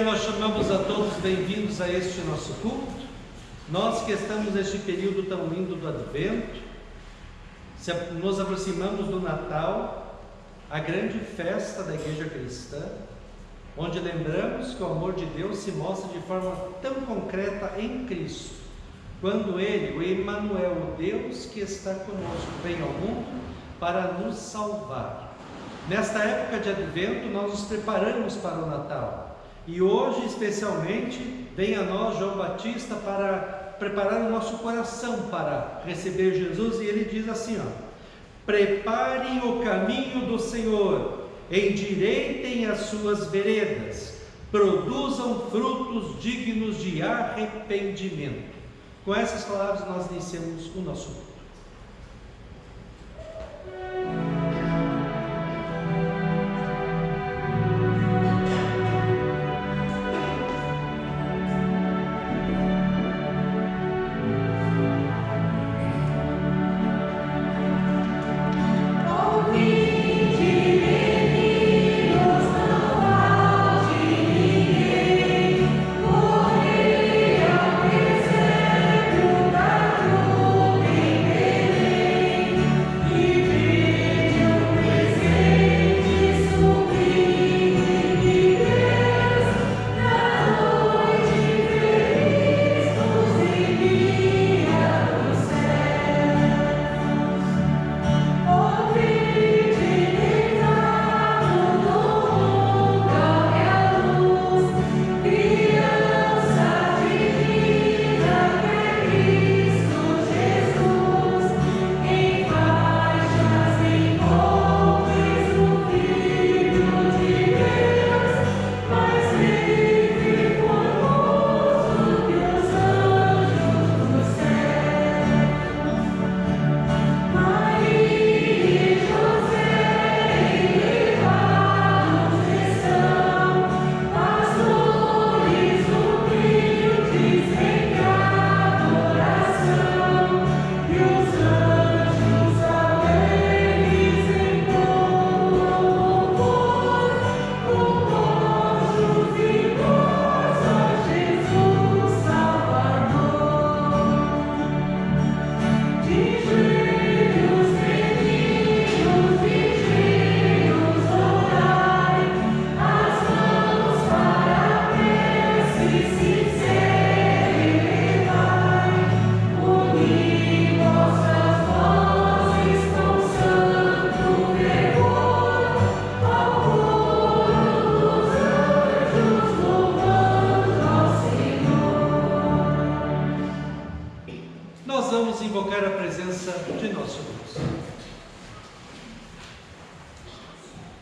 nós chamamos a todos bem-vindos a este nosso culto. Nós que estamos neste período tão lindo do Advento, nos aproximamos do Natal, a grande festa da Igreja Cristã, onde lembramos que o amor de Deus se mostra de forma tão concreta em Cristo, quando Ele, o Emmanuel, o Deus que está conosco, vem ao mundo para nos salvar. Nesta época de Advento, nós nos preparamos para o Natal. E hoje, especialmente, vem a nós João Batista para preparar o nosso coração para receber Jesus. E ele diz assim, preparem o caminho do Senhor, endireitem as suas veredas, produzam frutos dignos de arrependimento. Com essas palavras nós iniciamos o nosso culto.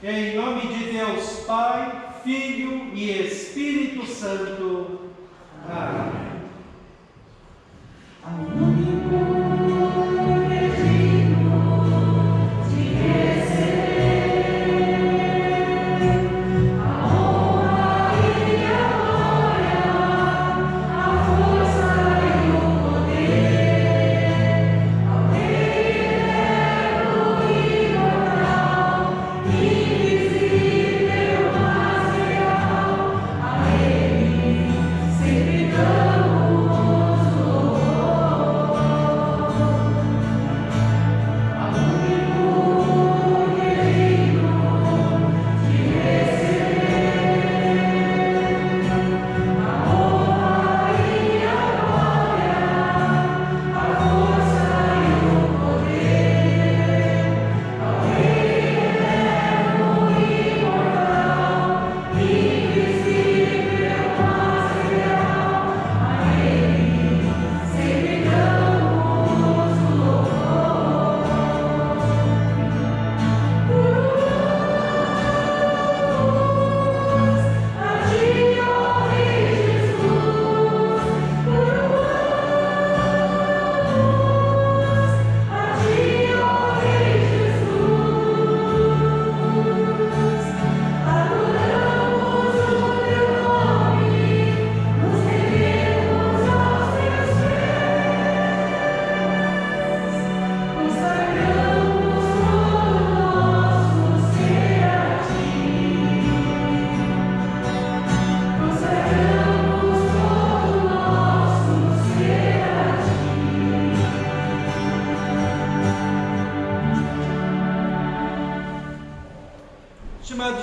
Em nome de Deus Pai, Filho e Espírito Santo. Amém. Sempre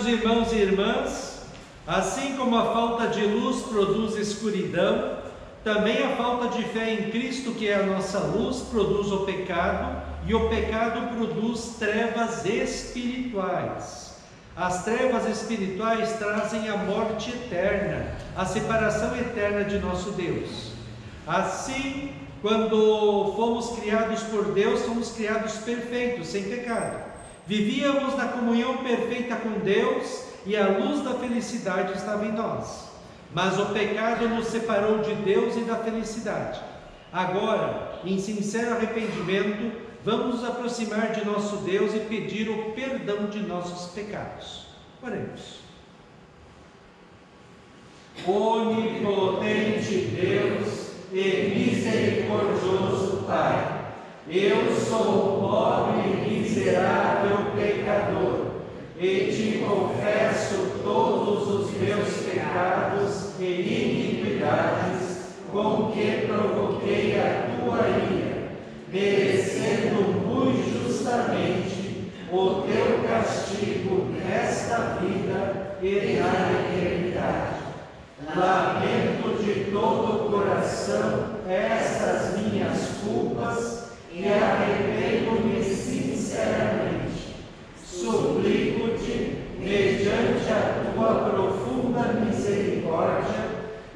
irmãos e irmãs, assim como a falta de luz produz escuridão, também a falta de fé em Cristo, que é a nossa luz, produz o pecado, e o pecado produz trevas espirituais. As trevas espirituais trazem a morte eterna, a separação eterna de nosso Deus. Assim, quando fomos criados por Deus, fomos criados perfeitos, sem pecado. Vivíamos na comunhão perfeita com Deus e a luz da felicidade estava em nós. Mas o pecado nos separou de Deus e da felicidade. Agora, em sincero arrependimento, vamos nos aproximar de nosso Deus e pedir o perdão de nossos pecados. Oremos. Onipotente Deus e misericordioso Pai, eu sou pobre e miserável pecador, e te confesso todos os meus pecados e iniquidades com que provoquei a tua ira, merecendo muito justamente o teu castigo nesta vida e na eternidade. Lamento de todo o coração estas minhas culpas e arrependo-me sinceramente. Suplico-te, mediante a tua profunda misericórdia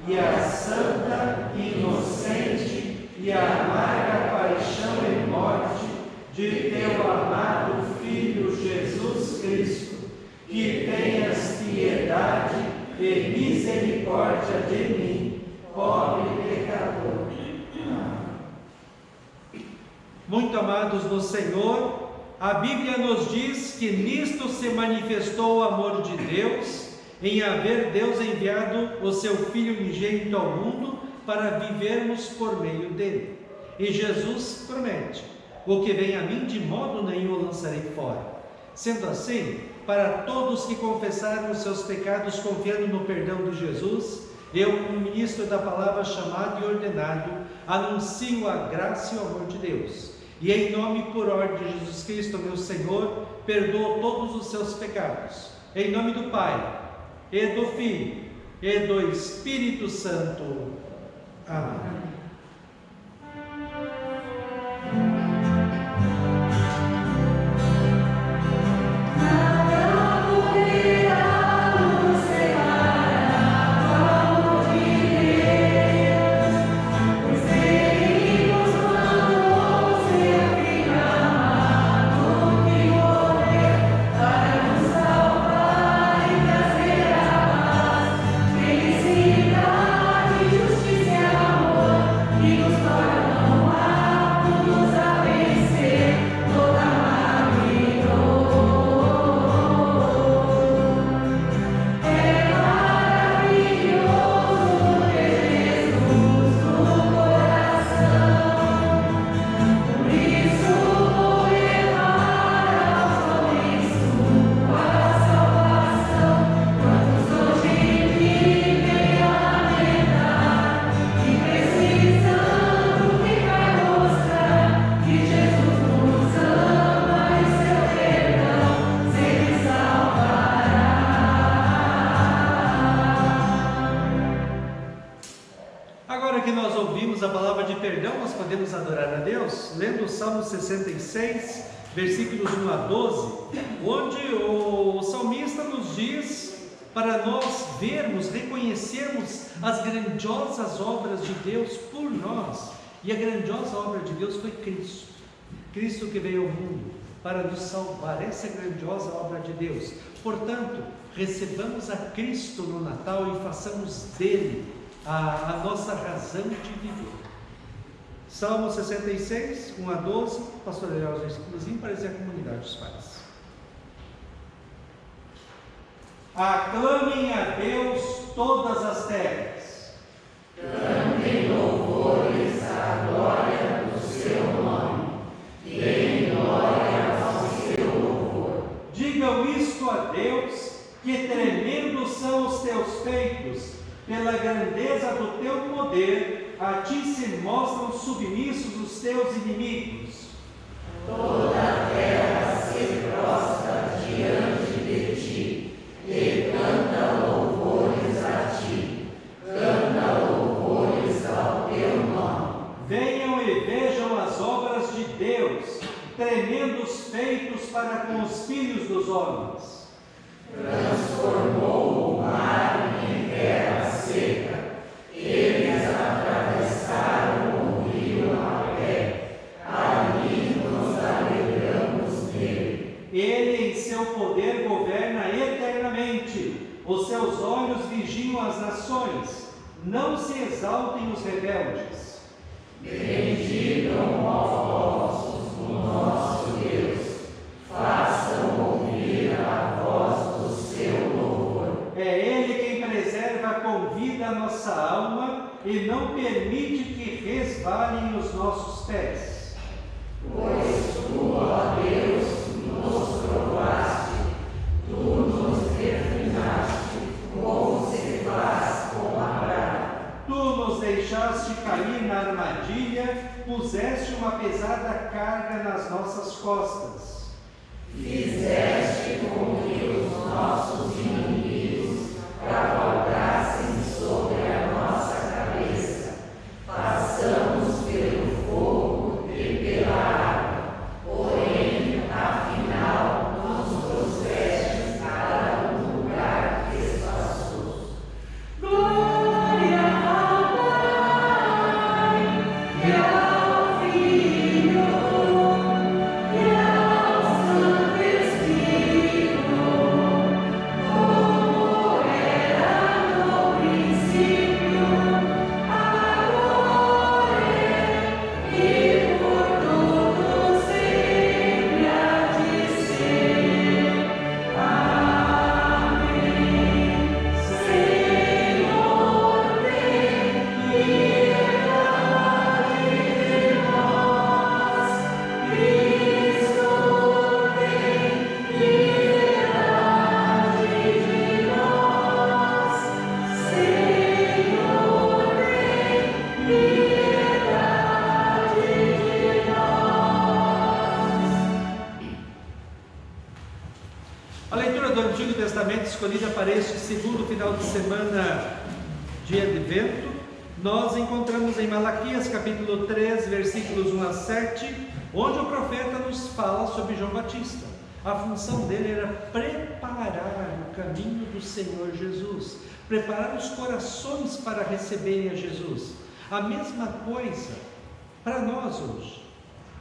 e a santa, inocente e amarga paixão e morte de teu amado Filho Jesus Cristo, que tenhas piedade e misericórdia de mim, pobre pecador. Muito amados no Senhor, a Bíblia nos diz que nisto se manifestou o amor de Deus, em haver Deus enviado o seu Filho unigênito ao mundo para vivermos por meio dele. E Jesus promete: o que vem a mim de modo nenhum o lançarei fora. Sendo assim, para todos que confessaram os seus pecados confiando no perdão de Jesus, eu, como ministro da palavra chamado e ordenado, anuncio a graça e o amor de Deus. E em nome e por ordem de Jesus Cristo, meu Senhor, perdoo todos os seus pecados. Em nome do Pai, e do Filho, e do Espírito Santo. Amém. Lendo o Salmo 66, versículos 1 a 12, onde o salmista nos diz para nós vermos, reconhecermos as grandiosas obras de Deus por nós. E a grandiosa obra de Deus foi Cristo. Cristo que veio ao mundo para nos salvar. Essa é a grandiosa obra de Deus. Portanto, recebamos a Cristo no Natal e façamos dele a nossa razão de viver. Salmo 66, 1 a 12, pastorear os versículos ímpares e a comunidade dos pais. Aclamem a Deus todas as terras. Cantem louvores à glória do seu nome. Deem glória ao seu louvor. Digam isto a Deus, que tremendos são os teus feitos, pela grandeza do teu poder. A ti se mostram submissos os teus inimigos. Toda a terra se prostra diante de ti, venham e vejam as obras de Deus, tremendos feitos para com os filhos dos homens. Transformou o mar em terra seca, eles atravessaram o rio a pé, ali nos alegramos nele. Ele em seu poder governa eternamente, os seus olhos vigiam as nações, não se exaltem os rebeldes. Bendigam ó vossos o nosso Deus, façam ouvir a voz do seu louvor. É Ele quem preserva com vida a nossa alma e não permite que resvalem os nossos pés. Pois tu, ó Deus, nos provaste, tu nos refinaste, como se faz com a prata. Tu nos deixaste cair na armadilha, puseste uma pesada carga nas nossas costas. Fizeste com que os nossos inimigos cavalgassem sobre a nossa cabeça. Passamos pelo fogo e pela água, porém, afinal, nos trouxeste para um lugar espaçoso. Glória ao Pai e ao Filho e ao Santo Espírito, como era no princípio, agora e por todo sempre há de ser. Amém. Senhor, tem piedade de nós. Cristo, tem piedade de nós. Senhor, tem piedade de nós. A leitura do Antigo Testamento escolhida para este segundo final de semana de Advento, nós encontramos em Malaquias capítulo 3, versículos 1 a 7, onde o profeta nos fala sobre João Batista. A função dele era preparar o caminho do Senhor Jesus, preparar os corações para receberem a Jesus. A mesma coisa para nós hoje.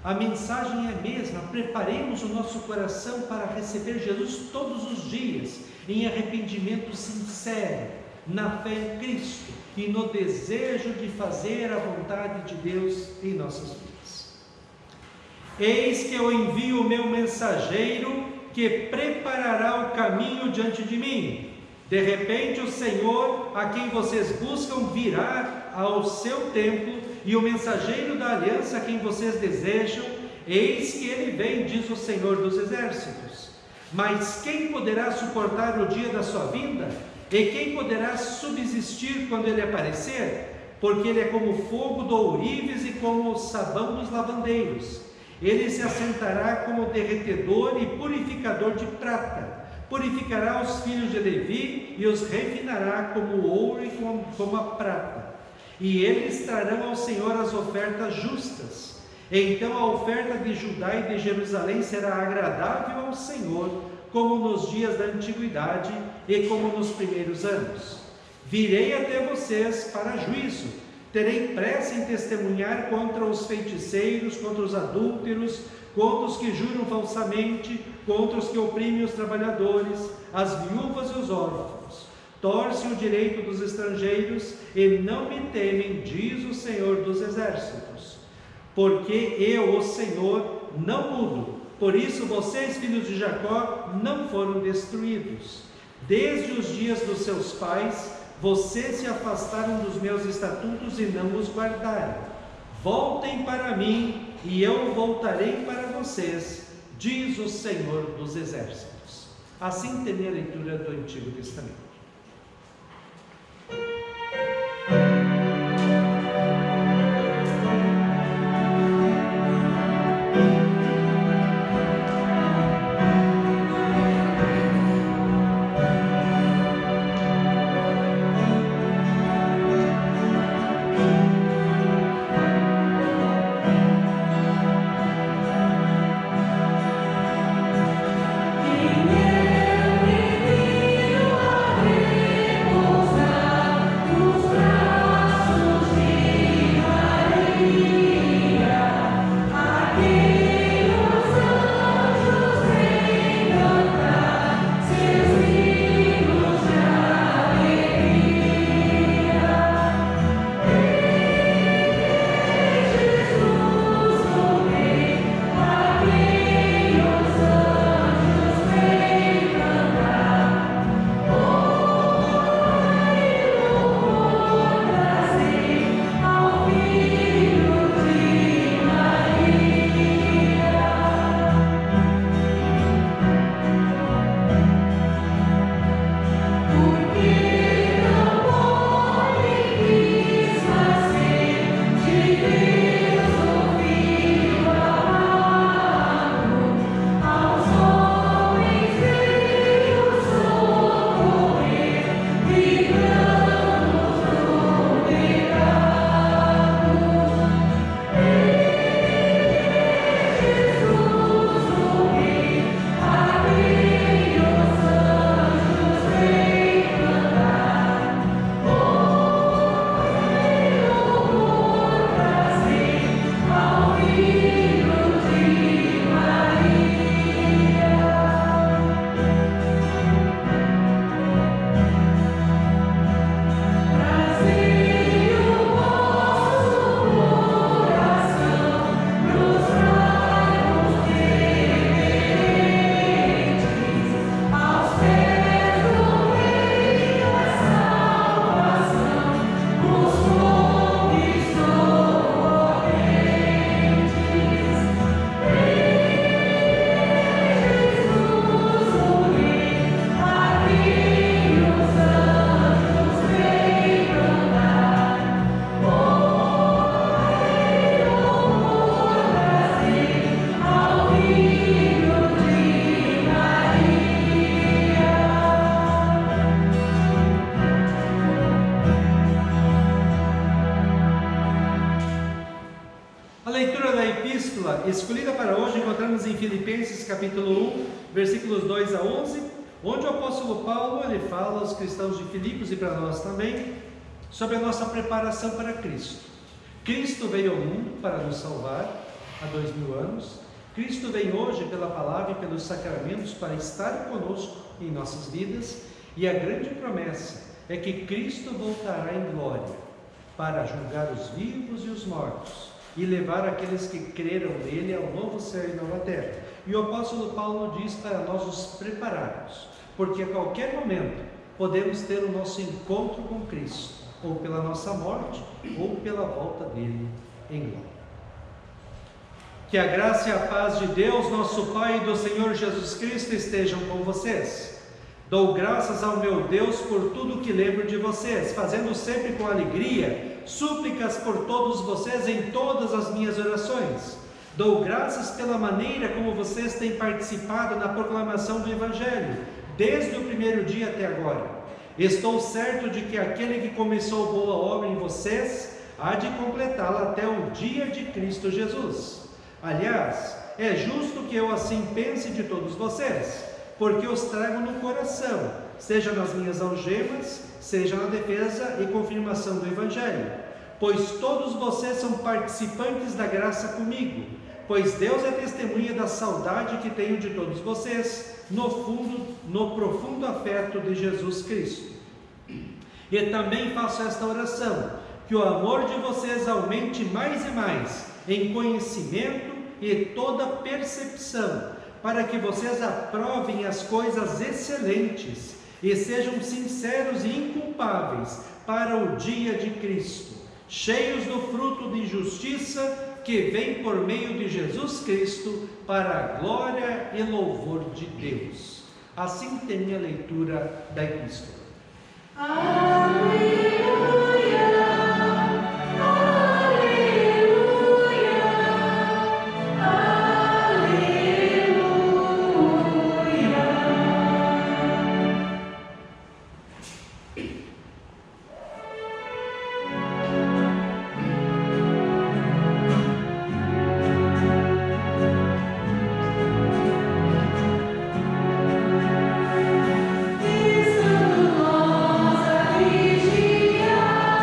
A mensagem é a mesma: preparemos o nosso coração para receber Jesus todos os dias, em arrependimento sincero, na fé em Cristo e no desejo de fazer a vontade de Deus em nossas vidas. Eis que eu envio o meu mensageiro, que preparará o caminho diante de mim. De repente o Senhor, a quem vocês buscam, virá ao seu templo, e o mensageiro da aliança a quem vocês desejam, eis que ele vem, diz o Senhor dos Exércitos. Mas quem poderá suportar o dia da sua vinda? E quem poderá subsistir quando ele aparecer? Porque ele é como fogo do ourives e como o sabão dos lavandeiros. Ele se assentará como derretedor e purificador de prata. Purificará os filhos de Levi e os refinará como o ouro e como a prata. E eles trarão ao Senhor as ofertas justas. Então a oferta de Judá e de Jerusalém será agradável ao Senhor, como nos dias da antiguidade e como nos primeiros anos. Virei até vocês para juízo. Terei pressa em testemunhar contra os feiticeiros, contra os adúlteros, contra os que juram falsamente, contra os que oprimem os trabalhadores, as viúvas e os órfãos. Torcem o direito dos estrangeiros e não me temem, diz o Senhor dos Exércitos. Porque eu, o Senhor, não mudo. Por isso vocês, filhos de Jacó, não foram destruídos. Desde os dias dos seus pais, vocês se afastaram dos meus estatutos e não os guardaram. Voltem para mim e eu voltarei para vocês, diz o Senhor dos Exércitos. Assim termina a leitura do Antigo Testamento. A leitura da epístola escolhida para hoje encontramos em Filipenses capítulo 1, versículos 2 a 11, onde o apóstolo Paulo ele fala aos cristãos de Filipos e para nós também sobre a nossa preparação para Cristo. Cristo veio ao mundo para nos salvar há 2000 anos. Cristo vem hoje pela palavra e pelos sacramentos para estar conosco em nossas vidas, e a grande promessa é que Cristo voltará em glória para julgar os vivos e os mortos e levar aqueles que creram nele ao novo céu e nova terra. E o apóstolo Paulo diz para nós nos prepararmos, porque a qualquer momento podemos ter o nosso encontro com Cristo, ou pela nossa morte, ou pela volta dele em glória. Que a graça e a paz de Deus, nosso Pai, e do Senhor Jesus Cristo estejam com vocês. Dou graças ao meu Deus por tudo que lembro de vocês, fazendo sempre com alegria súplicas por todos vocês em todas as minhas orações. Dou graças pela maneira como vocês têm participado na proclamação do Evangelho, desde o primeiro dia até agora. Estou certo de que aquele que começou boa obra em vocês há de completá-la até o dia de Cristo Jesus. Aliás, é justo que eu assim pense de todos vocês, porque os trago no coração, seja nas minhas algemas, seja na defesa e confirmação do Evangelho, pois todos vocês são participantes da graça comigo, pois Deus é testemunha da saudade que tenho de todos vocês, no profundo afeto de Jesus Cristo. E também faço esta oração, que o amor de vocês aumente mais e mais, em conhecimento e toda percepção, para que vocês aprovem as coisas excelentes e sejam sinceros e inculpáveis para o dia de Cristo, cheios do fruto de justiça que vem por meio de Jesus Cristo para a glória e louvor de Deus. Assim termina a leitura da epístola. Aleluia. Vigia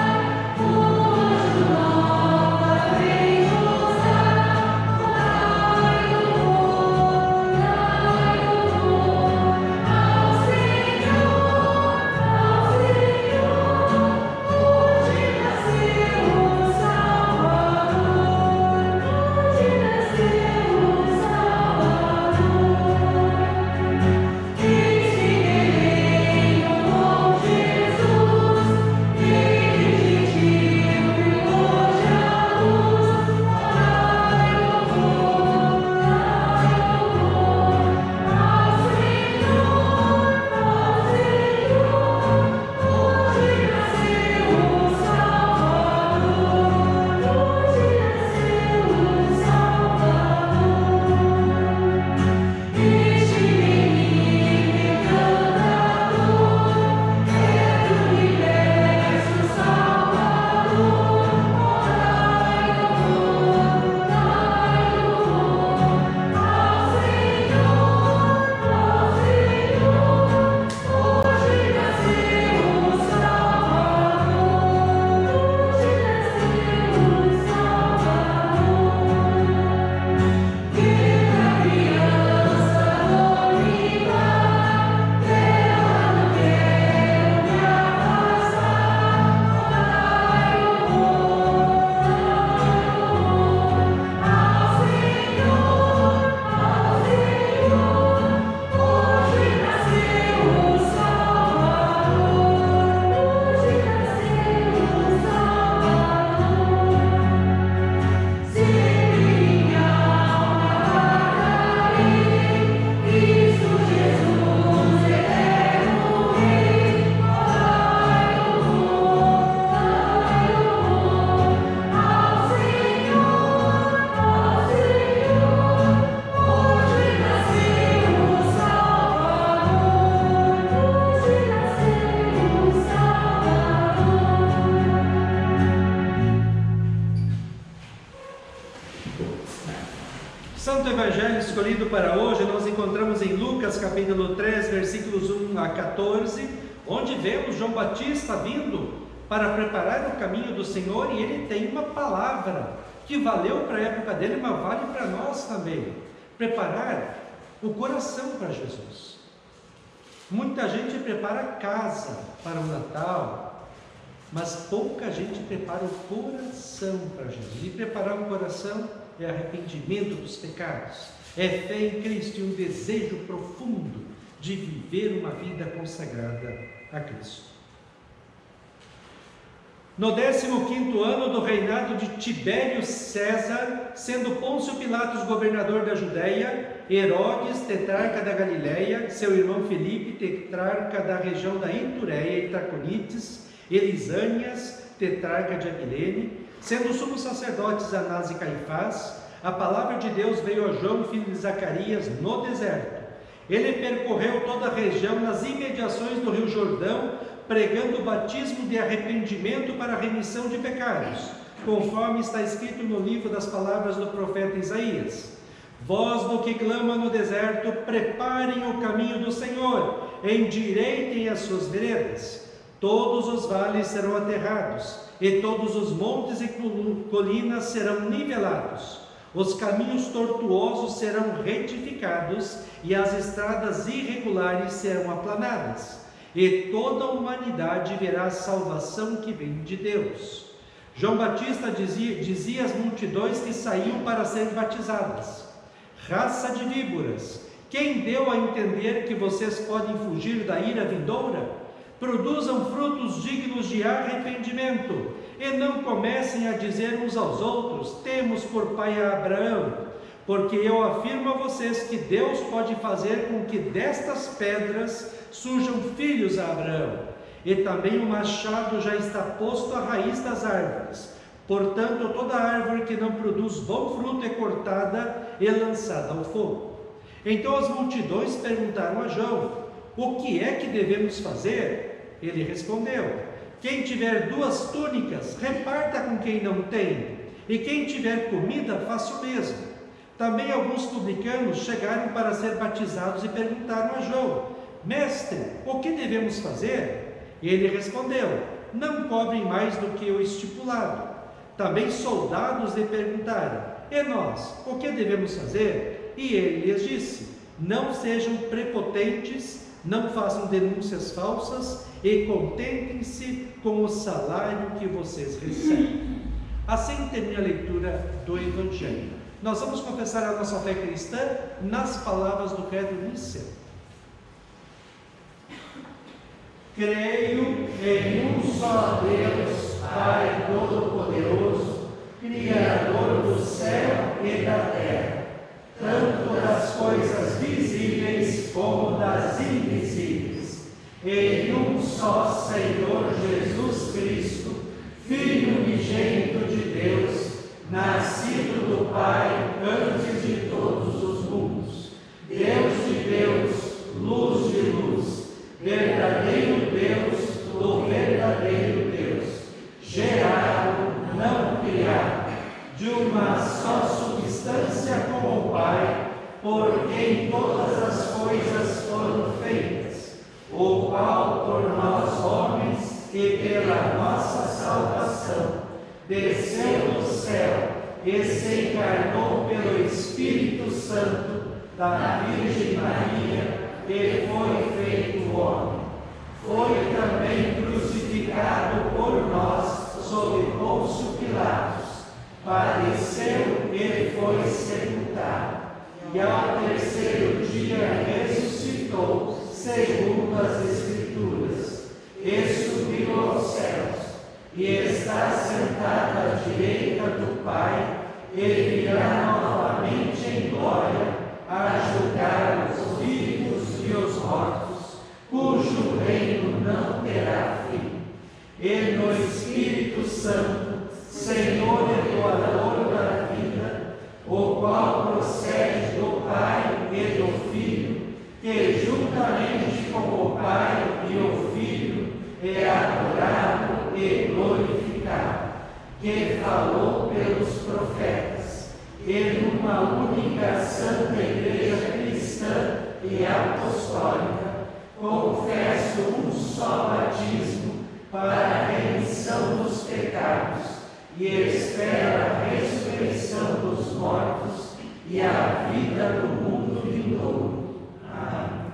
Santo Evangelho escolhido para hoje, nós encontramos em Lucas capítulo 3, versículos 1 a 14, onde vemos João Batista vindo para preparar o caminho do Senhor, e ele tem uma palavra que valeu para a época dele, mas vale para nós também: preparar o coração para Jesus. Muita gente prepara a casa para o Natal, mas pouca gente prepara o coração para Jesus. E preparar o coração é arrependimento dos pecados, é fé em Cristo e um desejo profundo de viver uma vida consagrada a Cristo. No 15º ano do reinado de Tibério César, sendo Pôncio Pilatos governador da Judéia, Herodes, tetrarca da Galiléia, seu irmão Filipe, tetrarca da região da Itureia e Traconites, Elisânias, tetrarca de Abilene, sendo sumos sacerdotes Anás e Caifás, a palavra de Deus veio a João, filho de Zacarias, no deserto. Ele percorreu toda a região nas imediações do rio Jordão, pregando o batismo de arrependimento para a remissão de pecados, conforme está escrito no livro das palavras do profeta Isaías: voz do que clama no deserto, preparem o caminho do Senhor, endireitem as suas veredas. Todos os vales serão aterrados, e todos os montes e colinas serão nivelados. Os caminhos tortuosos serão retificados, e as estradas irregulares serão aplanadas. E toda a humanidade verá a salvação que vem de Deus. João Batista dizia às multidões que saíam para serem batizadas: raça de víboras, quem deu a entender que vocês podem fugir da ira vindoura? Produzam frutos dignos de arrependimento, e não comecem a dizer uns aos outros: temos por pai a Abraão. Porque eu afirmo a vocês que Deus pode fazer com que destas pedras surjam filhos a Abraão. E também o machado já está posto à raiz das árvores. Portanto, toda árvore que não produz bom fruto é cortada e lançada ao fogo. Então as multidões perguntaram a João: o que é que devemos fazer? Ele respondeu: quem tiver 2 túnicas, reparta com quem não tem, e quem tiver comida, faça o mesmo. Também alguns publicanos chegaram para ser batizados e perguntaram a João: mestre, o que devemos fazer? E ele respondeu: não cobrem mais do que o estipulado. Também soldados lhe perguntaram: e nós, o que devemos fazer? E ele lhes disse: não sejam prepotentes, não façam denúncias falsas e contentem-se com o salário que vocês recebem. Assim termina a leitura do Evangelho. Nós vamos confessar a nossa fé cristã nas palavras do credo niceno. Creio em um só Deus, Pai Todo-Poderoso, Criador do céu e da terra, tanto das coisas visíveis como das invisíveis, em um só Senhor Jesus Cristo, Filho unigênito de Deus, nascido do Pai antes de todos os mundos, Deus de Deus, luz de luz, verdadeiro Deus do verdadeiro Deus, gerado, não criado, de uma só substância com o Pai, por quem todas as coisas foram feitas, o qual por nós homens e pela nossa salvação desceu do céu e se encarnou pelo Espírito Santo da Virgem Maria e foi feito homem. Foi também crucificado por nós sob Pôncio Pilatos, padeceu e foi sepultado, e ao terceiro dia ressuscitou, segundo as Escrituras, e subiu aos céus, e está sentado à direita do Pai, e virá novamente em glória a julgar os vivos e os mortos, cujo reino não terá fim. E no Espírito Santo, Senhor e doador da vida, o qual procede do Pai e do Filho, que juntamente com o Pai e o Filho é adorado e glorificado, que falou pelos profetas, e numa uma única santa Igreja cristã e apostólica, confesso um só batismo para a remissão dos pecados e espero a ressurreição dos mortos e a vida do mundo vindouro. Amém.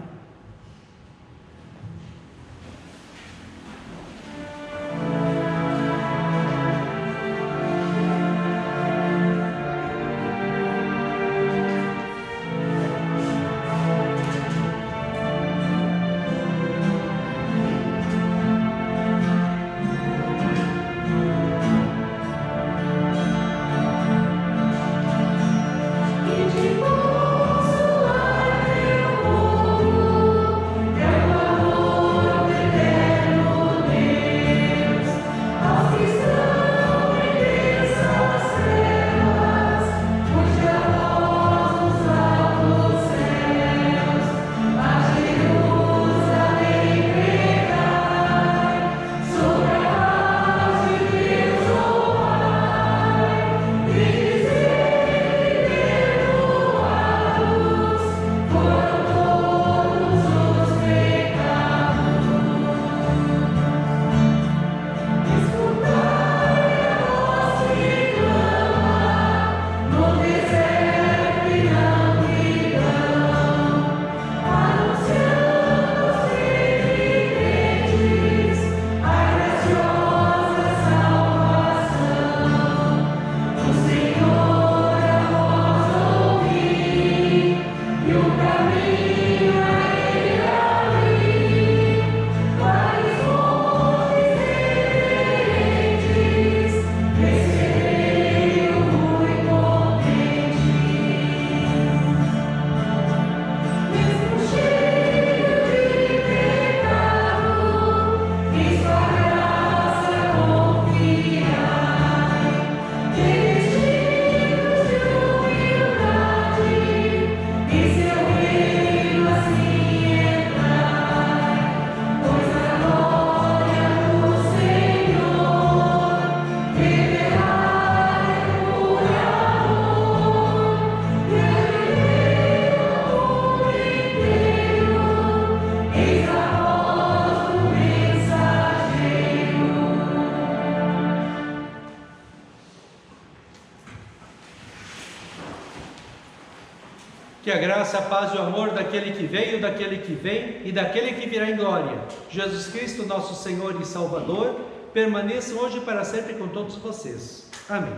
Que a graça, a paz e o amor daquele que veio, daquele que vem e daquele que virá em glória, Jesus Cristo, nosso Senhor e Salvador, permaneçam hoje e para sempre com todos vocês. Amém.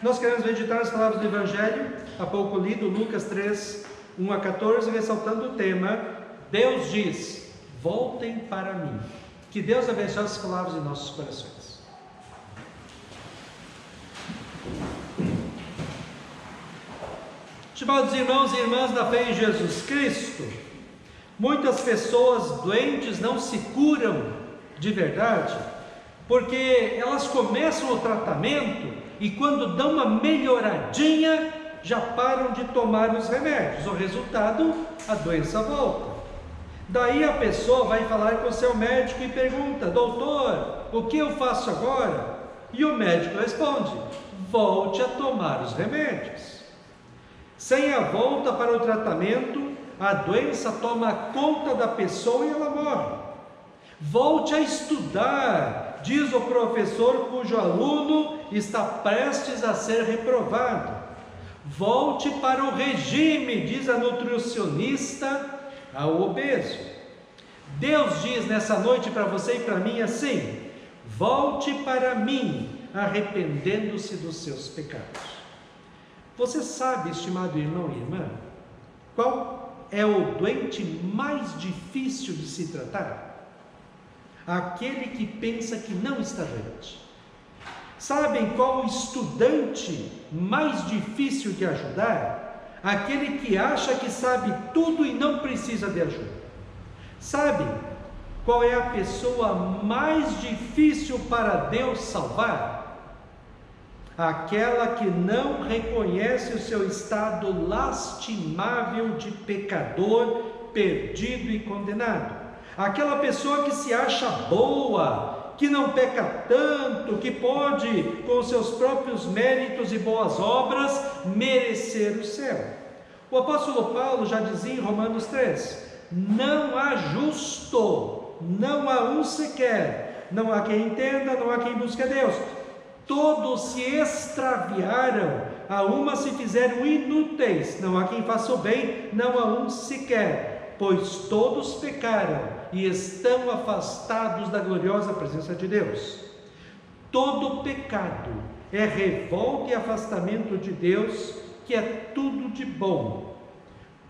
Nós queremos meditar as palavras do Evangelho, há pouco lido, Lucas 3, 1 a 14, ressaltando o tema: Deus diz, voltem para mim. Que Deus abençoe essas palavras em nossos corações. Estimados irmãos e irmãs da fé em Jesus Cristo, muitas pessoas doentes não se curam de verdade, porque elas começam o tratamento e quando dão uma melhoradinha, já param de tomar os remédios. O resultado, a doença volta. Daí a pessoa vai falar com o seu médico e pergunta: doutor, o que eu faço agora? E o médico responde: volte a tomar os remédios. Sem a volta para o tratamento, a doença toma conta da pessoa e ela morre. Volte a estudar, diz o professor cujo aluno está prestes a ser reprovado. Volte para o regime, diz a nutricionista ao obeso. Deus diz nessa noite para você e para mim assim: volte para mim, arrependendo-se dos seus pecados. Você sabe, estimado irmão e irmã, qual é o doente mais difícil de se tratar? Aquele que pensa que não está doente. Sabem qual o estudante mais difícil de ajudar? Aquele que acha que sabe tudo e não precisa de ajuda. Sabem qual é a pessoa mais difícil para Deus salvar? Aquela que não reconhece o seu estado lastimável de pecador, perdido e condenado. Aquela pessoa que se acha boa, que não peca tanto, que pode, com seus próprios méritos e boas obras, merecer o céu. O apóstolo Paulo já dizia em Romanos 3: não há justo, não há um sequer, não há quem entenda, não há quem busque a Deus. Todos se extraviaram, a uma se fizeram inúteis, não há quem faça o bem, não há um sequer, pois todos pecaram e estão afastados da gloriosa presença de Deus. Todo pecado é revolta e afastamento de Deus, que é tudo de bom.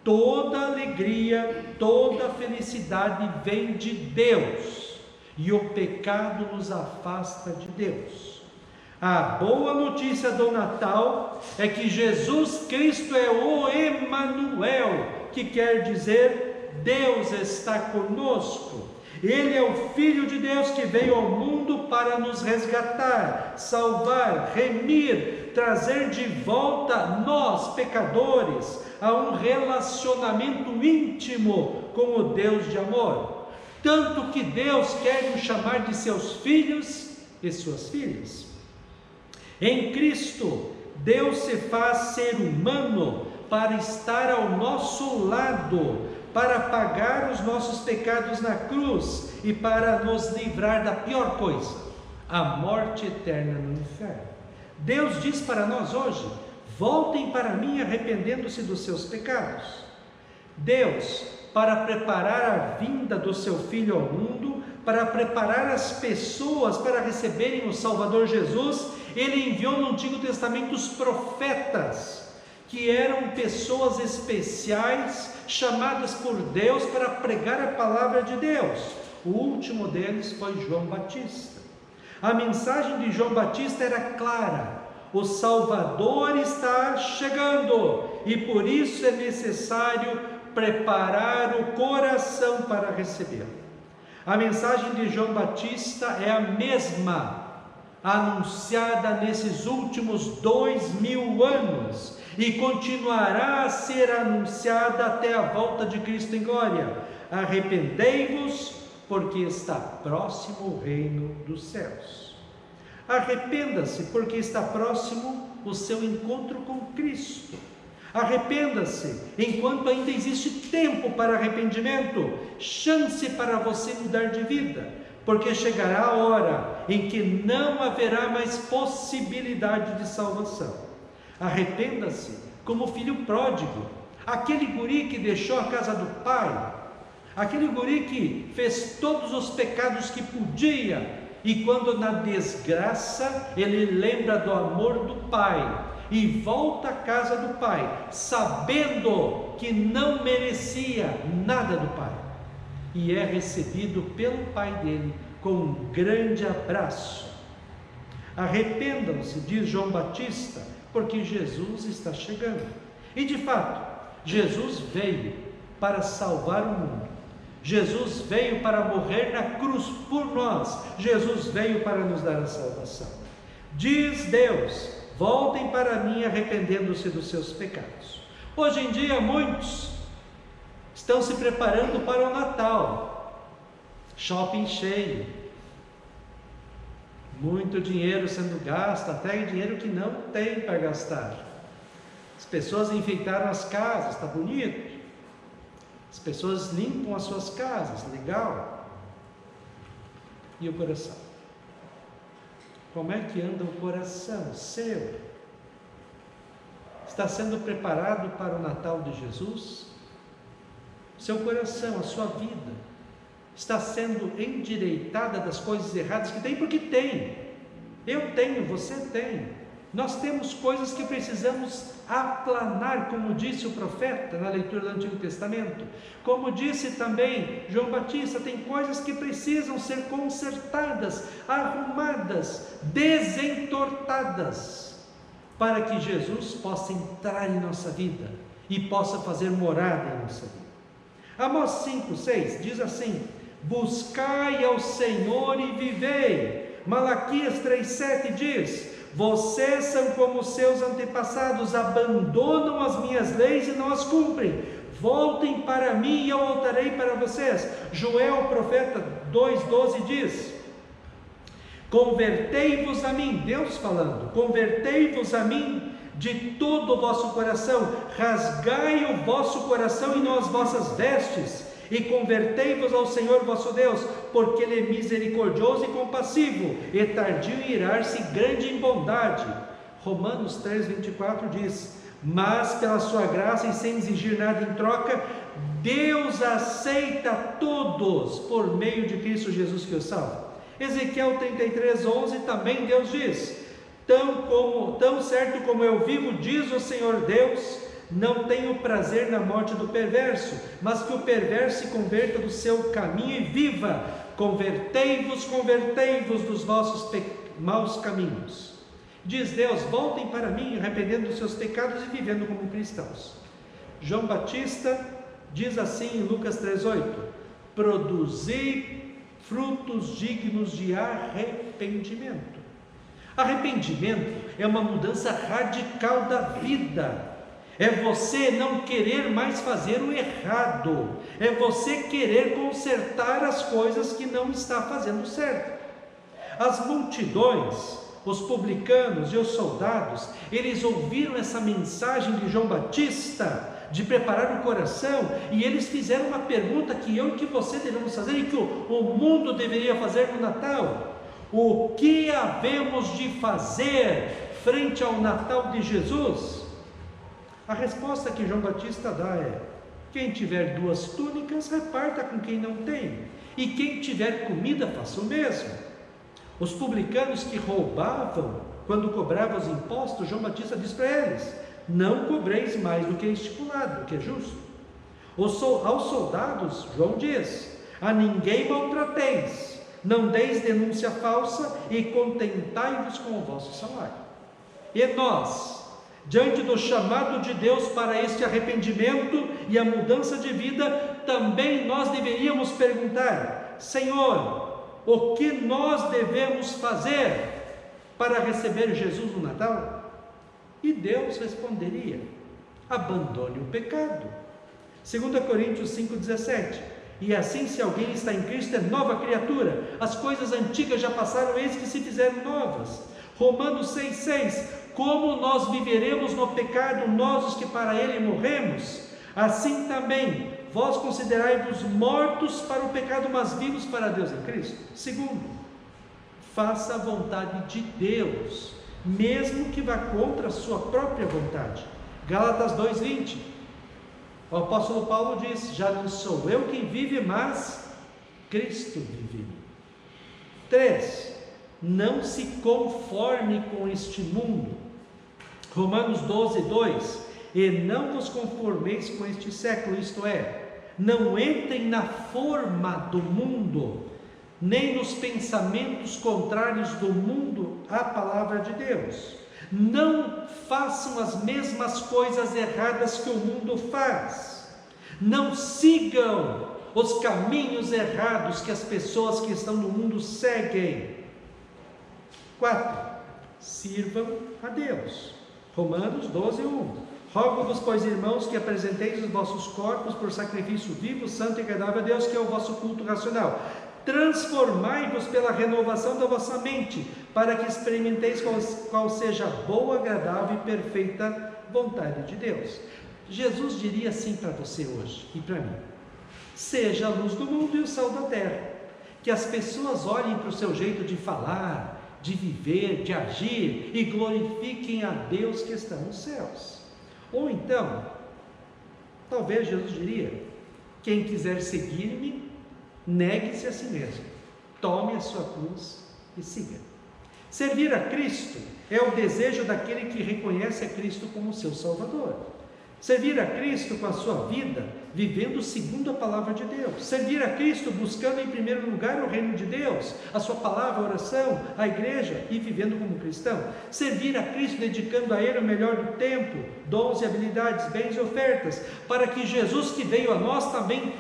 Toda alegria, toda felicidade vem de Deus, e o pecado nos afasta de Deus. A boa notícia do Natal é que Jesus Cristo é o Emanuel, que quer dizer Deus está conosco. Ele é o Filho de Deus que veio ao mundo para nos resgatar, salvar, remir, trazer de volta nós, pecadores, a um relacionamento íntimo com o Deus de amor. Tanto que Deus quer nos chamar de seus filhos e suas filhas. Em Cristo, Deus se faz ser humano para estar ao nosso lado, para pagar os nossos pecados na cruz e para nos livrar da pior coisa, a morte eterna no inferno. Deus diz para nós hoje: voltem para mim arrependendo-se dos seus pecados. Deus, para preparar a vinda do seu Filho ao mundo, para preparar as pessoas para receberem o Salvador Jesus, Ele enviou no Antigo Testamento os profetas, que eram pessoas especiais, chamadas por Deus para pregar a palavra de Deus. O último deles foi João Batista. A mensagem de João Batista era clara: o Salvador está chegando, e por isso é necessário preparar o coração para recebê-lo. A mensagem de João Batista é a mesma anunciada nesses últimos 2000 anos e continuará a ser anunciada até a volta de Cristo em glória. Arrependei-vos, porque está próximo o reino dos céus. Arrependa-se, porque está próximo o seu encontro com Cristo. Arrependa-se enquanto ainda existe tempo para arrependimento, chance para você mudar de vida, porque chegará a hora em que não haverá mais possibilidade de salvação. Arrependa-se como o filho pródigo, aquele guri que deixou a casa do pai, aquele guri que fez todos os pecados que podia, e quando na desgraça ele lembra do amor do pai e volta à casa do pai, sabendo que não merecia nada do pai, e é recebido pelo pai dele com um grande abraço. Arrependam-se, diz João Batista, porque Jesus está chegando. E de fato, Jesus veio para salvar o mundo. Jesus veio para morrer na cruz por nós. Jesus veio para nos dar a salvação. Diz Deus: voltem para mim arrependendo-se dos seus pecados. Hoje em dia muitos estão se preparando para o Natal, shopping cheio, muito dinheiro sendo gasto, até dinheiro que não tem para gastar. As pessoas enfeitaram as casas, está bonito. As pessoas limpam as suas casas, legal. E o coração? Como é que anda o coração seu? Está sendo preparado para o Natal de Jesus? Seu coração, a sua vida, está sendo endireitada das coisas erradas que tem? Porque tem. Eu tenho, você tem. Nós temos coisas que precisamos aplanar, como disse o profeta na leitura do Antigo Testamento. Como disse também João Batista, tem coisas que precisam ser consertadas, arrumadas, desentortadas, para que Jesus possa entrar em nossa vida e possa fazer morada em nossa vida. Amós 5:6 diz assim: buscai ao Senhor e vivei. Malaquias 3:7 diz: vocês são como seus antepassados, abandonam as minhas leis e não as cumprem. Voltem para mim e eu voltarei para vocês. Joel, profeta 2:12 diz: Convertei-vos a mim, Deus falando, convertei-vos a mim de todo o vosso coração, rasgai o vosso coração e não as vossas vestes, e convertei-vos ao Senhor vosso Deus, porque Ele é misericordioso e compassivo, e tardio em irar-se, grande em bondade. Romanos 3,24 diz: mas pela sua graça e sem exigir nada em troca, Deus aceita todos por meio de Cristo Jesus que os salva. Ezequiel 33,11 também Deus diz: tão certo como eu vivo, diz o Senhor Deus, não tenho prazer na morte do perverso, mas que o perverso se converta do seu caminho e viva. Convertei-vos dos vossos maus caminhos. Diz Deus: voltem para mim, arrependendo dos seus pecados e vivendo como cristãos. João Batista diz assim em Lucas 3,8: produzi frutos dignos de arrependimento. Arrependimento é uma mudança radical da vida. É você não querer mais fazer o errado, é você querer consertar as coisas que não está fazendo certo. As multidões, os publicanos e os soldados, eles ouviram essa mensagem de João Batista, de preparar o coração, e eles fizeram uma pergunta que eu e que você devemos fazer, e que o mundo deveria fazer no Natal: o que havemos de fazer frente ao Natal de Jesus? A resposta que João Batista dá é: quem tiver 2 túnicas, reparta com quem não tem, e quem tiver comida, faça o mesmo. Os publicanos que roubavam, quando cobravam os impostos, João Batista diz para eles: não cobreis mais do que é estipulado, do que é justo. Aos soldados, João diz: a ninguém maltrateis, não deis denúncia falsa, e contentai-vos com o vosso salário. E nós, diante do chamado de Deus para este arrependimento e a mudança de vida, também nós deveríamos perguntar: Senhor, o que nós devemos fazer para receber Jesus no Natal? E Deus responderia: abandone o pecado. 2 Coríntios 5,17: e assim, se alguém está em Cristo, é nova criatura, as coisas antigas já passaram, eis que se fizeram novas. Romanos 6,6: como nós viveremos no pecado, nós os que para ele morremos? Assim também vós considerai-vos mortos para o pecado, mas vivos para Deus em Cristo. Segundo, faça a vontade de Deus, mesmo que vá contra a sua própria vontade. Gálatas 2,20: o apóstolo Paulo diz: já não sou eu quem vive, mas Cristo vive em mim. 3. Não se conforme com este mundo. Romanos 12,2: e não vos conformeis com este século, isto é, não entrem na forma do mundo, nem nos pensamentos contrários do mundo à palavra de Deus. Não façam as mesmas coisas erradas que o mundo faz. Não sigam os caminhos errados que as pessoas que estão no mundo seguem. 4. Sirvam a Deus. Romanos 12,1: rogo-vos, pois, irmãos, que apresenteis os vossos corpos por sacrifício vivo, santo e agradável a Deus, que é o vosso culto racional. Transformai-vos pela renovação da vossa mente, para que experimenteis qual seja a boa, agradável e perfeita vontade de Deus. Jesus diria assim para você hoje e para mim: seja a luz do mundo e o sal da terra. Que as pessoas olhem para o seu jeito de falar, de viver, de agir, e glorifiquem a Deus que está nos céus. Ou então, talvez Jesus diria: quem quiser seguir-me, negue-se a si mesmo, tome a sua cruz e siga. Servir a Cristo é o desejo daquele que reconhece a Cristo como seu Salvador. Servir a Cristo com a sua vida, vivendo segundo a palavra de Deus. Servir a Cristo buscando em primeiro lugar o reino de Deus, a sua palavra, a oração, a igreja, e vivendo como cristão. Servir a Cristo dedicando a Ele o melhor do tempo, dons e habilidades, bens e ofertas, para que Jesus que veio a nós também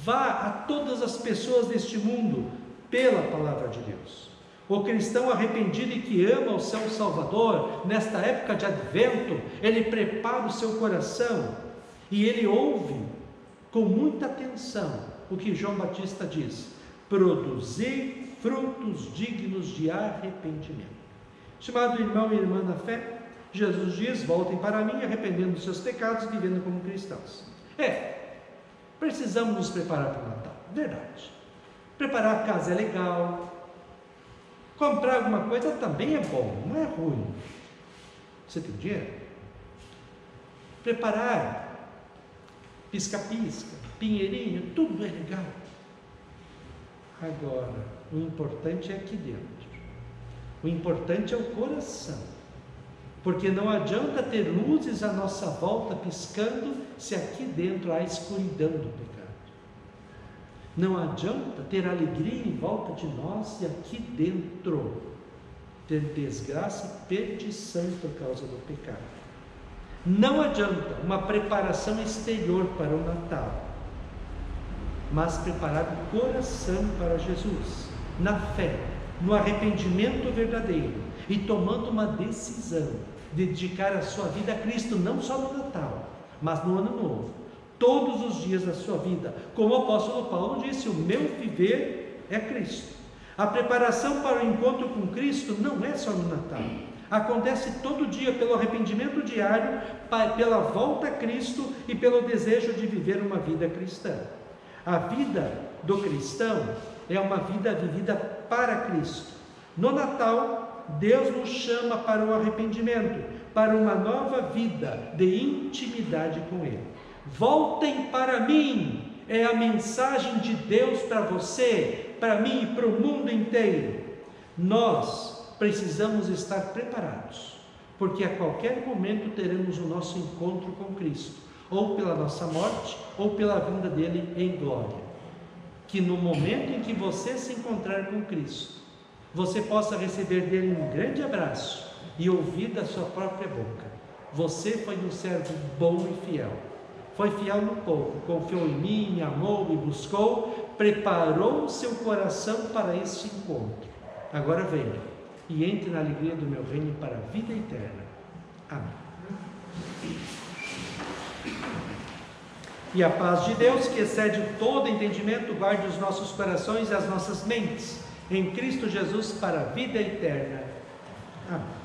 vá a todas as pessoas deste mundo pela palavra de Deus. O cristão arrependido e que ama o seu Salvador, nesta época de advento, ele prepara o seu coração e ele ouve com muita atenção o que João Batista diz: produzi frutos dignos de arrependimento. Estimado irmão e irmã na fé, Jesus diz: voltem para mim, arrependendo dos seus pecados e vivendo como cristãos. Precisamos nos preparar para o Natal, verdade. Preparar a casa é legal, comprar alguma coisa também é bom, não é ruim. Você tem dinheiro? Preparar pisca-pisca, pinheirinho, tudo é legal. Agora, o importante é aqui dentro. O importante é o coração. Porque não adianta ter luzes à nossa volta piscando se aqui dentro há escuridão do pecado. Não adianta ter alegria em volta de nós se aqui dentro ter desgraça e perdição por causa do pecado. Não adianta uma preparação exterior para o Natal, mas preparar o coração para Jesus, na fé, no arrependimento verdadeiro e tomando uma decisão de dedicar a sua vida a Cristo, não só no Natal, mas no Ano Novo, todos os dias da sua vida. Como o apóstolo Paulo disse: o meu viver é Cristo. A preparação para o encontro com Cristo não é só no Natal, acontece todo dia pelo arrependimento diário, pela volta a Cristo e pelo desejo de viver uma vida cristã. A vida do cristão é uma vida vivida para Cristo. No Natal, Deus nos chama para o arrependimento, para uma nova vida de intimidade com Ele. Voltem para mim, é a mensagem de Deus para você, para mim e para o mundo inteiro. Nós precisamos estar preparados, porque a qualquer momento teremos o nosso encontro com Cristo, ou pela nossa morte, ou pela vinda dele em glória. Que no momento em que você se encontrar com Cristo, você possa receber dele um grande abraço e ouvir da sua própria boca: você foi um servo bom e fiel. Foi fiel no pouco, confiou em mim, me amou, me buscou, preparou o seu coração para este encontro. Agora venha e entre na alegria do meu reino para a vida eterna. Amém. E a paz de Deus, que excede todo entendimento, guarde os nossos corações e as nossas mentes em Cristo Jesus para a vida eterna. Amém.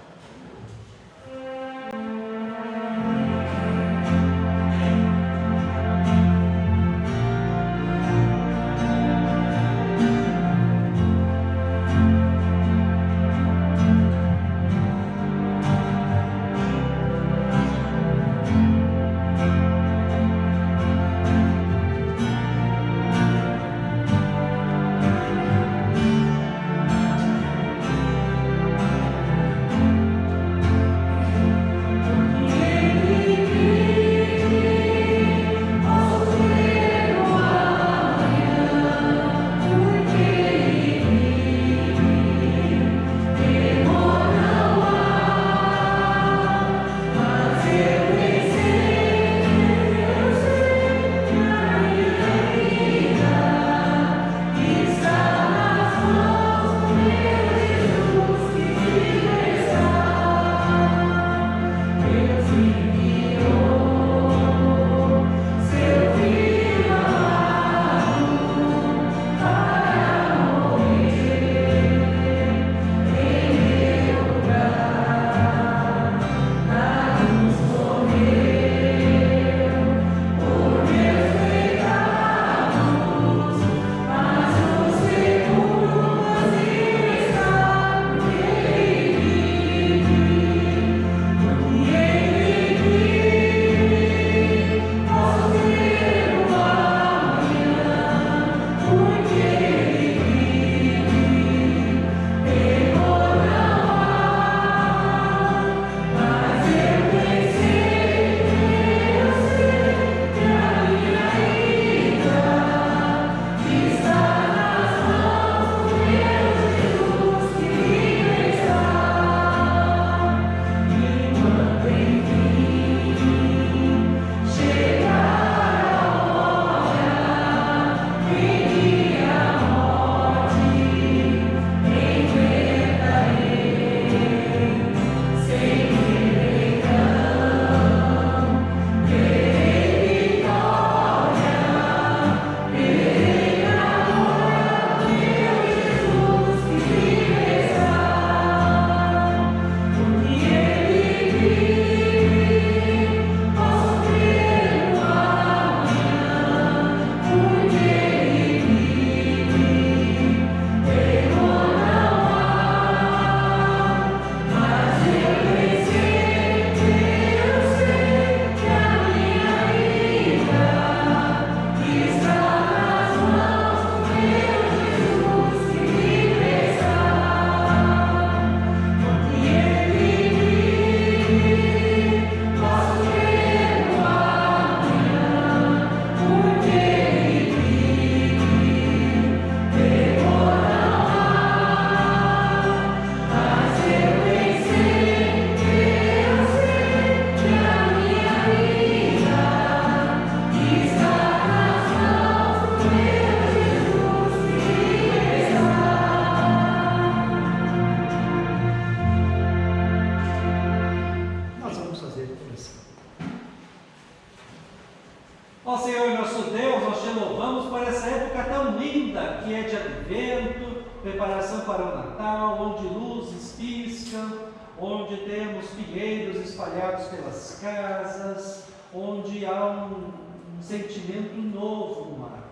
Ó Senhor nosso Deus, nós te louvamos por essa época tão linda que é de advento, preparação para o Natal, onde luzes piscam, onde temos pinheiros espalhados pelas casas, onde há um sentimento novo no ar.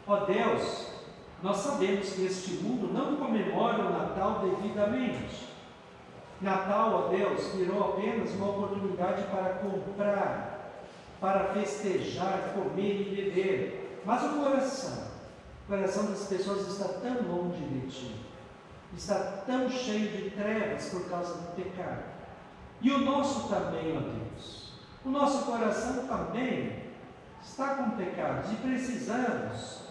Ó Deus, nós sabemos que este mundo não comemora o Natal devidamente. Natal, ó Deus, virou apenas uma oportunidade para comprar, para festejar, comer e beber. Mas o coração das pessoas está tão longe de Ti, está tão cheio de trevas por causa do pecado. E o nosso também, ó Deus, o nosso coração também está com pecados e precisamos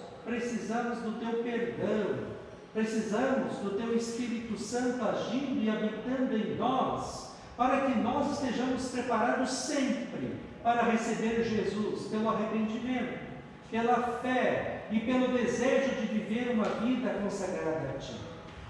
do Teu perdão, precisamos do Teu Espírito Santo agindo e habitando em nós, para que nós estejamos preparados sempre para receber Jesus, pelo arrependimento, pela fé e pelo desejo de viver uma vida consagrada a Ti.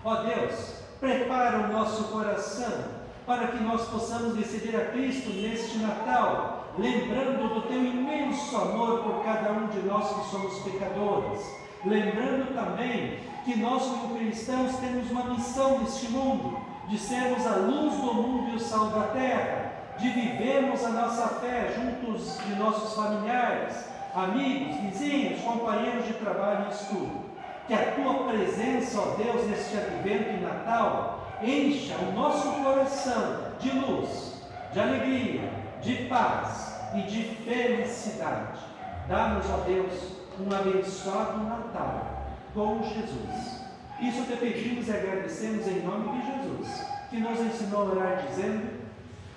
Ó Deus, prepara o nosso coração para que nós possamos receber a Cristo neste Natal, lembrando do Teu imenso amor por cada um de nós que somos pecadores, lembrando também que nós como cristãos temos uma missão neste mundo, de sermos a luz do mundo e o sal da terra, de vivermos a nossa fé juntos de nossos familiares, amigos, vizinhos, companheiros de trabalho e estudo. Que a Tua presença, ó Deus, neste advento e Natal, encha o nosso coração de luz, de alegria, de paz e de felicidade. Dá-nos, ó Deus, um abençoado Natal com Jesus. Isso te pedimos e agradecemos em nome de Jesus, que nos ensinou a orar dizendo: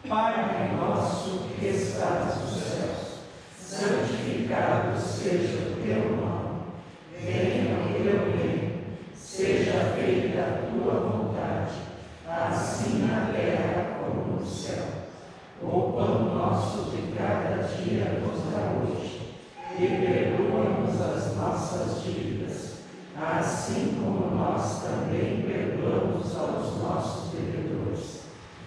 Pai nosso que estás nos céus, santificado seja o Teu nome. Venha o Teu reino, seja feita a Tua vontade, assim na terra como no céu. O pão nosso de cada dia nos dá hoje, e perdoa-nos as nossas dívidas, assim como nós também perdoamos aos nossos devedores.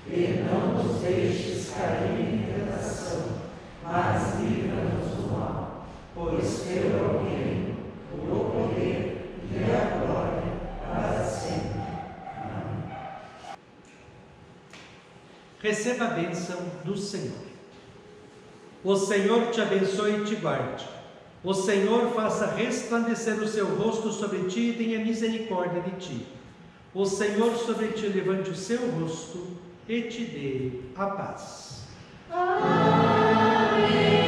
E não nos deixes cair em tentação, mas livra-nos do mal, pois Teu é o reino, o poder e a glória para sempre. Amém. Receba a bênção do Senhor. O Senhor te abençoe e te guarde. O Senhor faça resplandecer o seu rosto sobre ti e tenha misericórdia de ti. O Senhor sobre ti levante o seu rosto e te dê a paz. Amém.